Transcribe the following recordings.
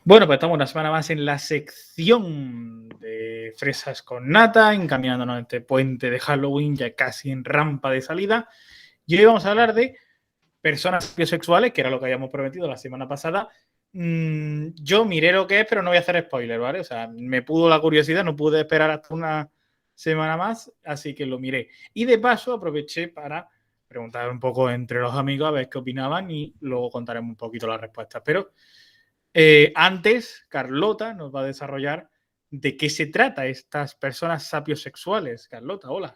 Bueno, pues estamos una semana más en la sección de fresas con nata, encaminándonos a este puente de Halloween, ya casi en rampa de salida. Y hoy vamos a hablar de personas bisexuales, que era lo que habíamos prometido la semana pasada. Yo miré lo que es, pero no voy a hacer spoiler, ¿vale? O sea, me pudo la curiosidad, no pude esperar hasta una semana más, así que lo miré. Y de paso aproveché para preguntar un poco entre los amigos a ver qué opinaban y luego contaremos un poquito las respuestas. Pero antes, Carlota nos va a desarrollar de qué se trata estas personas sapiosexuales. Carlota, hola.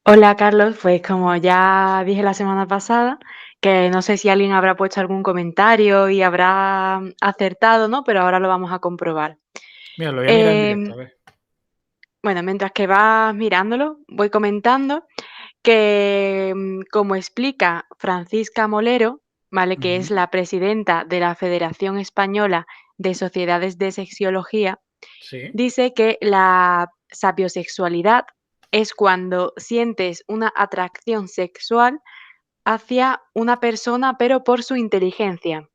Hola Carlos, pues como ya dije la semana pasada, que no sé si alguien habrá puesto algún comentario y habrá acertado, ¿no? Pero ahora lo vamos a comprobar. Mira, lo voy a mirar en directo, Em, a ver. bueno, mientras que vas mirándolo, voy comentando que, como explica Francisca Molero, ¿vale? Que es Ujú. la presidenta de la Federación Española de Sociedades de Sexiología, Sí. dice que la sapiosexualidad es cuando sientes una atracción sexual hacia una persona, pero por su inteligencia.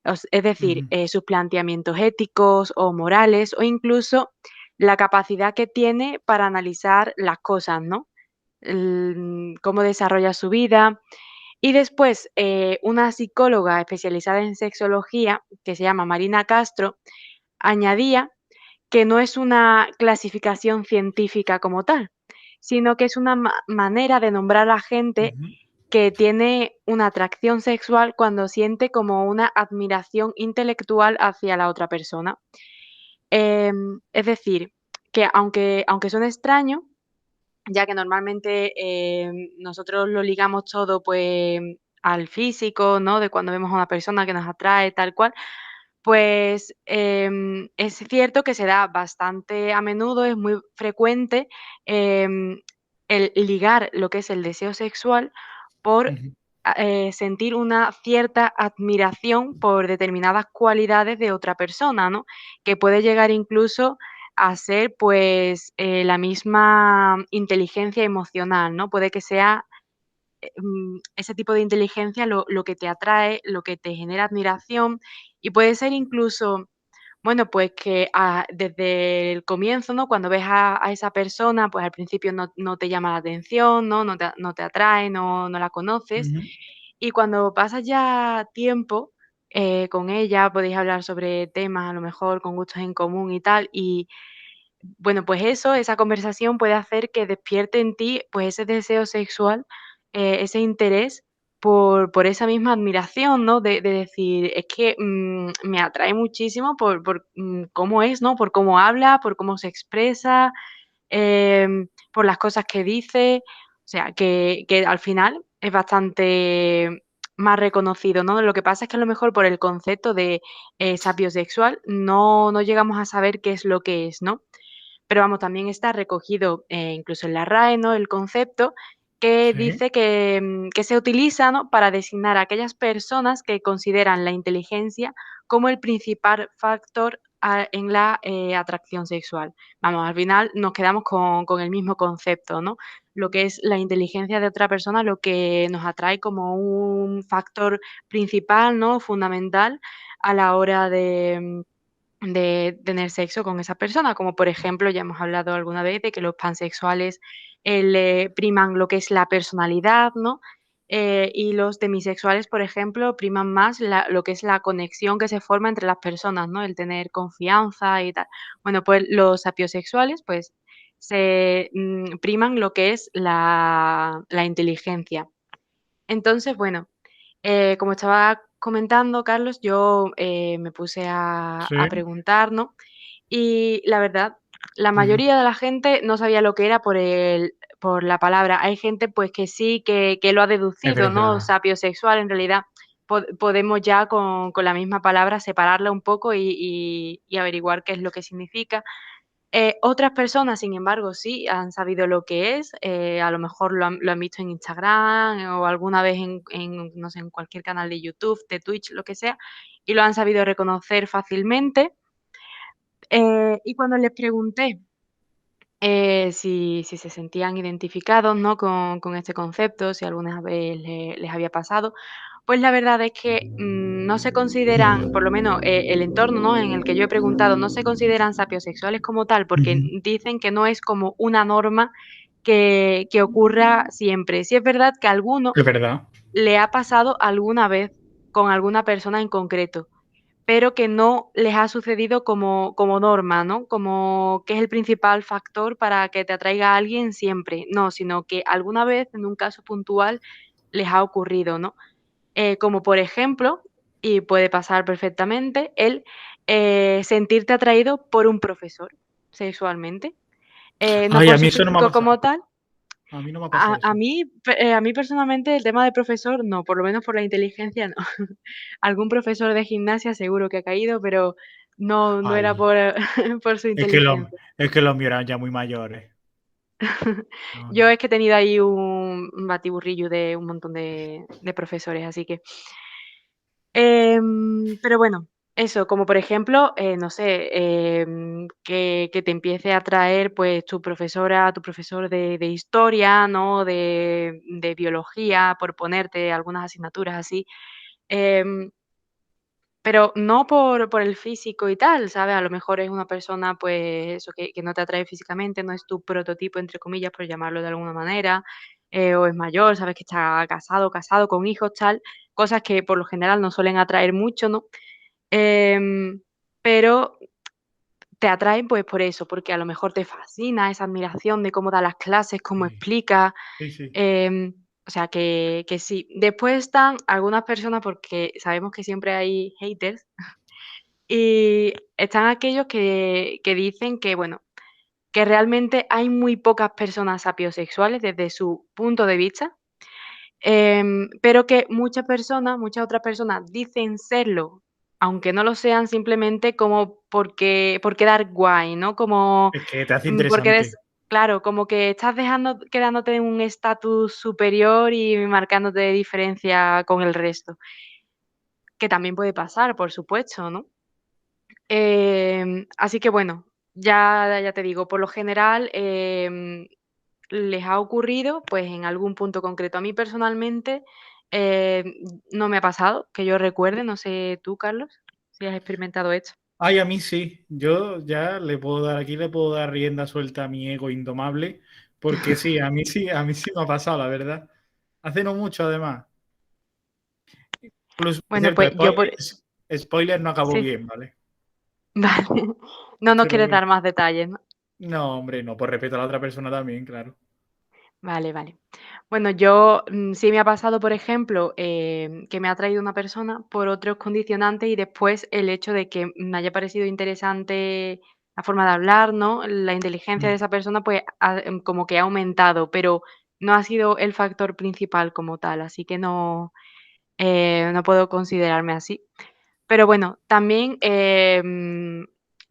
Es decir, Ujú. sus planteamientos éticos o morales, o incluso la capacidad que tiene para analizar las cosas, ¿no? Cómo desarrolla su vida. Y después, una psicóloga especializada en sexología, que se llama Marina Castro, añadía que no es una clasificación científica como tal, sino que es una manera de nombrar a la gente Ujú. que tiene una atracción sexual cuando siente como una admiración intelectual hacia la otra persona. Es decir, que aunque suene extraño, ya que normalmente nosotros lo ligamos todo pues al físico, ¿no? De cuando vemos a una persona que nos atrae, tal cual, pues, es cierto que se da bastante a menudo, es muy frecuente, el ligar lo que es el deseo sexual por, Ujú. sentir una cierta admiración por determinadas cualidades de otra persona, ¿no? Que puede llegar incluso a ser, pues, la misma inteligencia emocional, ¿no? Puede que sea ese tipo de inteligencia lo que te atrae, lo que te genera admiración y puede ser incluso, bueno, pues que desde el comienzo, ¿no? Cuando ves a esa persona, pues al principio no te llama la atención, ¿no? No te atrae, no la conoces. Ujú. Y cuando pasas ya tiempo con ella, podéis hablar sobre temas a lo mejor con gustos en común y tal. Y bueno, pues eso, esa conversación puede hacer que despierte en ti, pues, ese deseo sexual, ese interés por esa misma admiración, ¿no? De decir: "Es que, me atrae muchísimo por cómo es, ¿no? Por cómo habla, por cómo se expresa, por las cosas que dice". O sea, que al final es bastante más reconocido, ¿no? Lo que pasa es que a lo mejor por el concepto de, sapiosexual no llegamos a saber qué es lo que es, ¿no? Pero vamos, también está recogido, incluso en la RAE, ¿no?, el concepto que Sí. dice que se utiliza, ¿no?, para designar a aquellas personas que consideran la inteligencia como el principal factor en la, atracción sexual. Vamos, al final nos quedamos con el mismo concepto, ¿no? Lo que es la inteligencia de otra persona, lo que nos atrae como un factor principal, ¿no?, fundamental a la hora de tener sexo con esa persona, como por ejemplo, ya hemos hablado alguna vez de que los pansexuales, le priman lo que es la personalidad, ¿no? Y los demisexuales, por ejemplo, priman más lo que es la conexión que se forma entre las personas, ¿no? El tener confianza y tal. Bueno, pues los sapiosexuales, pues se priman lo que es la inteligencia. Entonces, bueno, como estaba comentando, Carlos, yo, me puse a Sí. preguntar, ¿no? Y la verdad, la Ujú. mayoría de la gente no sabía lo que era por la palabra. Hay gente, pues, que sí, que lo ha Es deducido, ¿no? verdad. Sapiosexual, en realidad, podemos ya con la misma palabra separarla un poco y averiguar qué es lo que significa. Otras personas, sin embargo, sí han sabido lo que es, a lo mejor lo han visto en Instagram o alguna vez no sé, en cualquier canal de YouTube, de Twitch, lo que sea, y lo han sabido reconocer fácilmente. Y cuando les pregunté, si se sentían identificados, ¿no?, con este concepto, si alguna vez les había pasado, Pues la verdad es que, no se consideran, por lo menos, el entorno, ¿no?, en el que yo he preguntado, no se consideran sapiosexuales como tal, porque Ujú. dicen que no es como una norma que ocurra siempre. Sí es verdad que a alguno Es verdad. le ha pasado alguna vez con alguna persona en concreto, pero que no les ha sucedido como norma, ¿no? Como que es el principal factor para que te atraiga a alguien siempre. No, sino que alguna vez, en un caso puntual, les ha ocurrido, ¿no? Como por ejemplo, y puede pasar perfectamente, el, sentirte atraído por un profesor sexualmente, no Ay, a por mí su eso no me ha físico como pasado. tal. A mí no me ha A pasado a eso. mí a mí personalmente el tema de profesor no, por lo menos por la inteligencia no. Algún profesor de gimnasia seguro que ha caído, pero no era Ay, por por su es que los inteligencia. es que los míos eran ya muy mayores. No, Yo no. es que he tenido ahí un batiburrillo de un montón de profesores, así que pero bueno, eso, como por ejemplo, no sé, que te empiece a atraer, pues, tu profesora, tu profesor de historia, ¿no? De biología, por ponerte algunas asignaturas así, em, pero no por el físico y tal, ¿sabes? A lo mejor es una persona, pues, eso, que no te atrae físicamente, no es tu prototipo, entre comillas, por llamarlo de alguna manera, o es mayor, sabes que está casado con hijos, tal, cosas que por lo general no suelen atraer mucho, ¿no? Em, pero te atraen, pues, por eso, porque a lo mejor te fascina esa admiración de cómo da las clases, cómo Sí, explica, sí, sí. o sea, que sí. Después están algunas personas, porque sabemos que siempre hay haters, y están aquellos que dicen que, bueno, que realmente hay muy pocas personas sapiosexuales desde su punto de vista, pero que muchas otras personas dicen serlo, aunque no lo sean simplemente como por quedar guay, ¿no? Como, Es que te hace porque interesante. claro, como que estás quedándote en un estatus superior y marcándote de diferencia con el resto, que también puede pasar, por supuesto, ¿no? Así que bueno, ya te digo, por lo general, les ha ocurrido, pues, en algún punto concreto. A mí personalmente, no me ha pasado, que yo recuerde, no sé tú, Carlos, si has experimentado esto. Ay, a mí sí. Yo ya le puedo dar rienda suelta a mi ego indomable, porque sí, a mí sí me ha pasado, la verdad. Hace no mucho, además. Incluso, por Bueno, cierto, pues yo por spoiler no acabó sí, bien, ¿vale? vale. No nos Pero quieres bueno. dar más detalles, ¿no? No, hombre, no, por respeto a la otra persona también, claro. Vale, vale. Bueno, yo, sí me ha pasado, por ejemplo, que me ha traído una persona por otros condicionantes y después el hecho de que me haya parecido interesante la forma de hablar, ¿no? La inteligencia de Mm. esa persona, pues, como que ha aumentado, pero no ha sido el factor principal como tal, así que no puedo considerarme así. Pero bueno, también,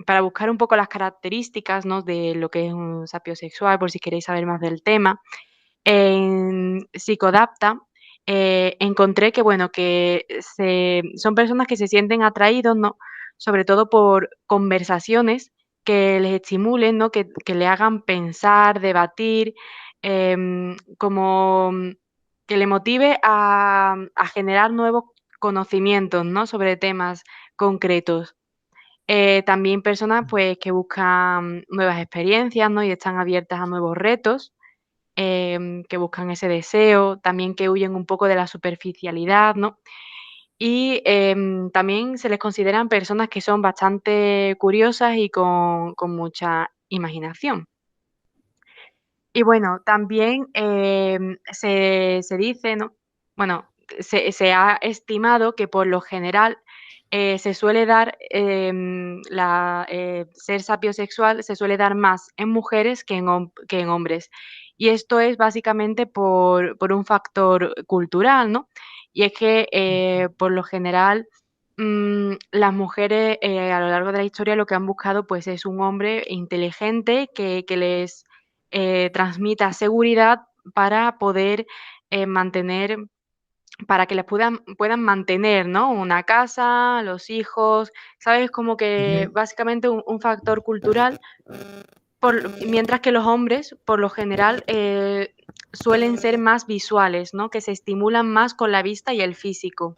para buscar un poco las características, ¿no? De lo que es un sapiosexual, por si queréis saber más del tema, en Psicodapta, encontré que, bueno, que son personas que se sienten atraídos, ¿no? Sobre todo por conversaciones que les estimulen, ¿no? Que le hagan pensar, debatir, como que le motive a generar nuevos conocimientos, ¿no? Sobre temas concretos. También personas, pues, que buscan nuevas experiencias, ¿no? Y están abiertas a nuevos retos, que buscan ese deseo, también que huyen un poco de la superficialidad, ¿no? Y, también se les consideran personas que son bastante curiosas y con mucha imaginación. Y bueno, también, se dice, ¿no? Bueno, se ha estimado que por lo general, se suele dar, ser sapiosexual se suele dar más en mujeres que en hombres. Y esto es básicamente por un factor cultural, ¿no? Y es que, por lo general, las mujeres, a lo largo de la historia lo que han buscado, pues, es un hombre inteligente que les transmita seguridad para poder, mantener para que les puedan mantener, ¿no? Una casa, los hijos, ¿sabes? Como que Ujú. básicamente un factor cultural Mientras que los hombres, por lo general, suelen ser más visuales, ¿no? Que se estimulan más con la vista y el físico.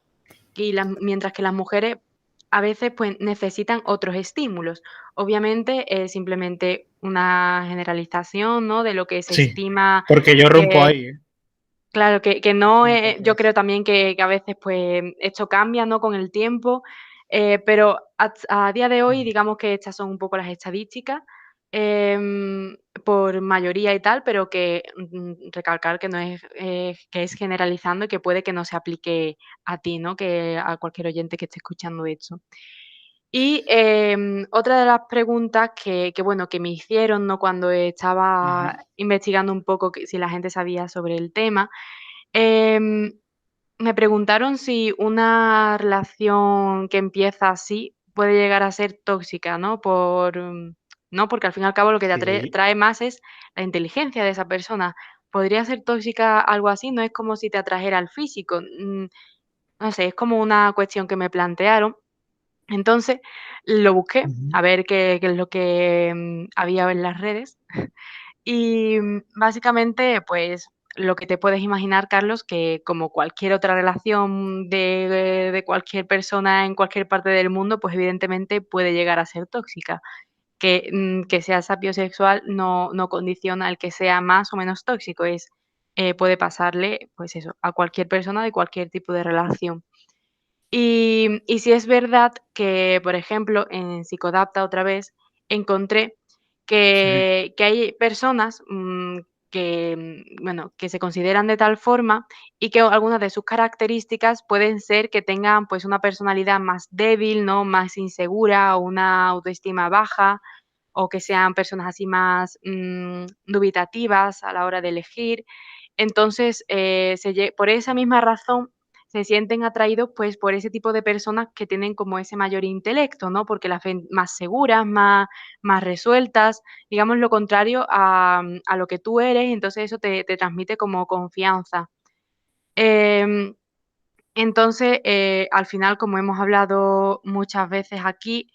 Mientras que las mujeres a veces pues necesitan otros estímulos. Obviamente es simplemente una generalización, ¿no? De lo que se Sí, estima porque yo rompo que ahí, ¿eh? claro, que no, yo Entonces, creo también que a veces, pues, esto cambia, ¿no?, con el tiempo, pero a día de hoy, digamos que estas son un poco las estadísticas, por mayoría y tal, pero que, recalcar que no es, que es generalizando y que puede que no se aplique a ti, ¿no?, que a cualquier oyente que esté escuchando esto. Y, otra de las preguntas bueno, que me hicieron, ¿no?, cuando estaba ujú, investigando un poco que si la gente sabía sobre el tema, em, me preguntaron si una relación que empieza así puede llegar a ser tóxica, ¿no? ¿No? Porque al fin y al cabo lo que te sí, trae más es la inteligencia de esa persona. ¿Podría ser tóxica algo así? No es como si te atrajera el físico. No sé, es como una cuestión que me plantearon. Entonces, lo busqué ujú, a ver qué es lo que, había en las redes. Y, básicamente, pues, lo que te puedes imaginar, Carlos, que como cualquier otra relación de cualquier persona en cualquier parte del mundo, pues, evidentemente puede llegar a ser tóxica. Que sea sapiosexual no condiciona el que sea más o menos tóxico, puede pasarle, pues eso, a cualquier persona de cualquier tipo de relación. Y sí es verdad que, por ejemplo, en Psicodapta otra vez encontré sí, que hay personas, bueno, que se consideran de tal forma y que algunas de sus características pueden ser que tengan, pues, una personalidad más débil, ¿no? Más insegura, o una autoestima baja, o que sean personas así más, dubitativas a la hora de elegir. Entonces, por esa misma razón se sienten atraídos, pues, por ese tipo de personas que tienen como ese mayor intelecto, ¿no? Porque las ven más seguras, más resueltas, digamos lo contrario a lo que tú eres, entonces eso te transmite como confianza. Em, entonces, al final, como hemos hablado muchas veces aquí,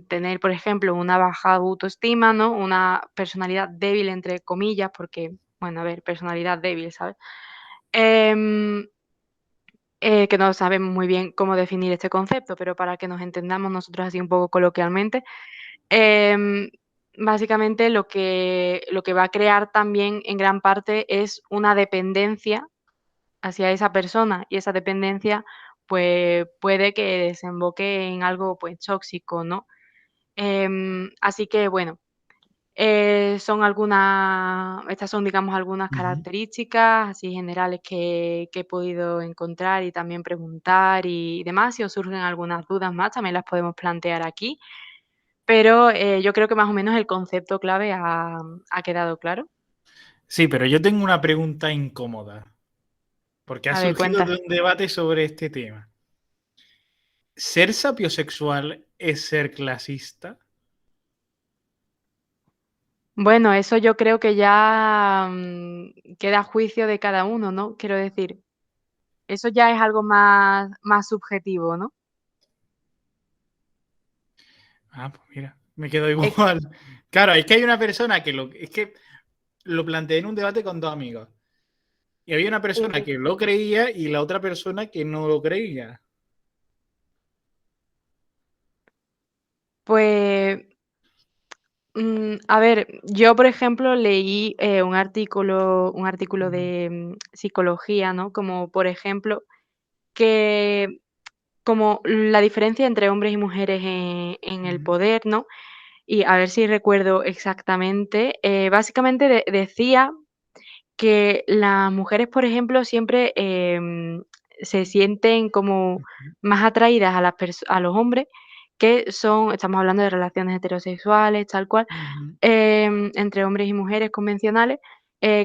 tener, por ejemplo, una baja autoestima, ¿no? Una personalidad débil, entre comillas, porque, bueno, a ver, personalidad débil, ¿sabes? Em, que no sabemos muy bien cómo definir este concepto, pero para que nos entendamos nosotros así un poco coloquialmente, em, básicamente lo que va a crear también en gran parte es una dependencia hacia esa persona y esa dependencia, pues, puede que desemboque en algo, pues, tóxico, ¿no? Así que, bueno, estas son, digamos, algunas ujú. características así generales que he podido encontrar y también preguntar y demás. Si os surgen algunas dudas más, también las podemos plantear aquí, pero, yo creo que más o menos el concepto clave ha quedado claro. Sí, pero yo tengo una pregunta incómoda, porque ha A ver, surgido cuenta. de un debate sobre este tema. ¿Ser sapiosexual es ser clasista? Bueno, eso yo creo que ya, queda a juicio de cada uno, ¿no? Quiero decir, eso ya es algo más subjetivo, ¿no? Ah, pues mira, me quedo Eh, igual. Claro, es que hay una persona es que lo planteé en un debate con dos amigos. Y había una persona que lo creía y la otra persona que no lo creía. pues, a ver, yo, por ejemplo, leí, un artículo Ujú, de, psicología, ¿no? Como, por ejemplo, que como la diferencia entre hombres y mujeres en el ujú, poder, ¿no? Y a ver si recuerdo exactamente, básicamente decía que las mujeres, por ejemplo, siempre, se sienten como más atraídas a los hombres estamos hablando de relaciones heterosexuales, tal cual, ujú. entre hombres y mujeres convencionales,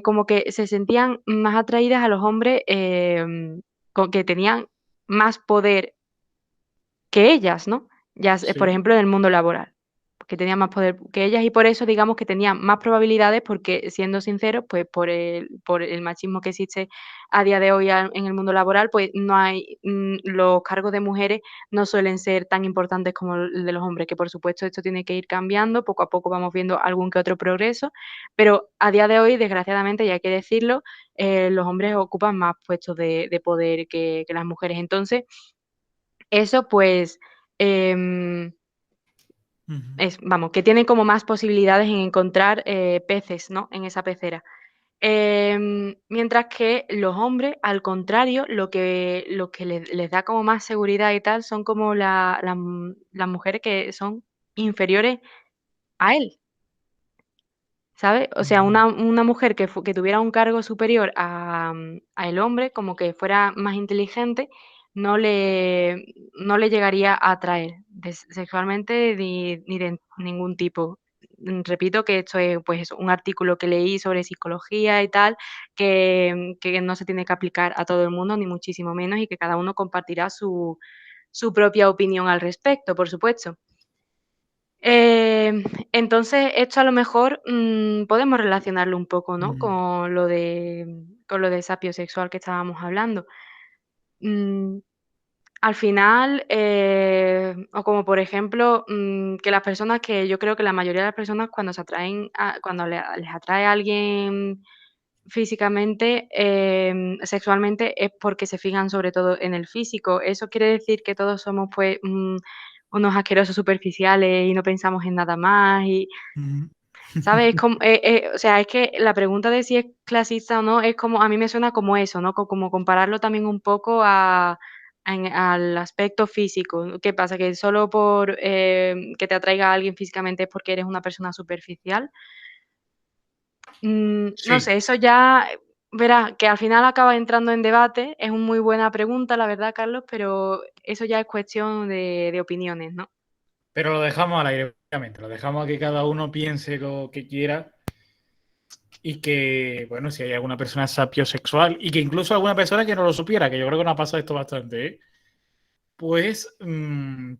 como que se sentían más atraídas a los hombres, que tenían más poder que ellas, ¿no? Por Sí, ejemplo, en el mundo laboral. que tenía más poder que ellas y por eso digamos que tenía más probabilidades porque, siendo sinceros, pues por el machismo que existe a día de hoy en el mundo laboral, pues no hay, los cargos de mujeres no suelen ser tan importantes como el de los hombres, que por supuesto esto tiene que ir cambiando, poco a poco vamos viendo algún que otro progreso, pero a día de hoy, desgraciadamente, y hay que decirlo, los hombres ocupan más puestos de poder que las mujeres. Entonces, eso pues, em Ujú, es vamos, que tienen como más posibilidades en encontrar, peces, ¿no?, en esa pecera. Mientras que los hombres, al contrario, lo que les da como más seguridad y tal, son como las mujeres que son inferiores a él. ¿Sabes? O sea, ujú. una mujer que tuviera un cargo superior a el hombre, como que fuera más inteligente, no le llegaría a atraer sexualmente ni de ningún tipo. Repito que esto es, pues eso, un artículo que leí sobre psicología y tal, que no se tiene que aplicar a todo el mundo, ni muchísimo menos, y que cada uno compartirá su propia opinión al respecto, por supuesto. Entonces, esto a lo mejor, podemos relacionarlo un poco, ¿no? Ujú, Con lo de sapiosexual que estábamos hablando. Mm, Al final, o como por ejemplo, que las personas que yo creo que la mayoría de las personas cuando les atrae a alguien físicamente, sexualmente, es porque se fijan sobre todo en el físico. ¿Eso quiere decir que todos somos, pues, unos asquerosos superficiales y no pensamos en nada más? ujú. ¿Sabes? O sea, es que la pregunta de si es clasista o no, es como a mí me suena como eso, ¿no? Como compararlo también un poco al aspecto físico. ¿No? ¿Qué pasa? ¿Que solo por, que te atraiga a alguien físicamente es porque eres una persona superficial? No Sí, sé, eso ya, verás, que al final acaba entrando en debate. Es una muy buena pregunta, la verdad, Carlos, pero eso ya es cuestión de opiniones, ¿no? pero lo dejamos al aire, obviamente. Lo dejamos a que cada uno piense lo que quiera y que, bueno, si hay alguna persona sapiosexual y que incluso alguna persona que no lo supiera, que yo creo que nos ha pasado esto bastante, ¿eh? Pues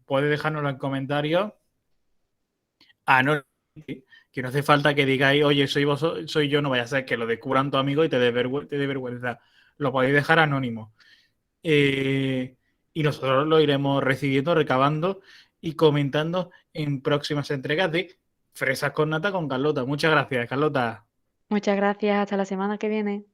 puede dejárnoslo en comentarios anónimamente, que no hace falta que digáis, oye, soy yo, no vaya a ser que lo descubran tu amigo y te dé vergüenza. Lo podéis dejar anónimo. Eh, y nosotros lo iremos recibiendo, recabando y comentando en próximas entregas de Fresas con Nata con Carlota. Muchas gracias, Carlota. Muchas gracias, hasta la semana que viene.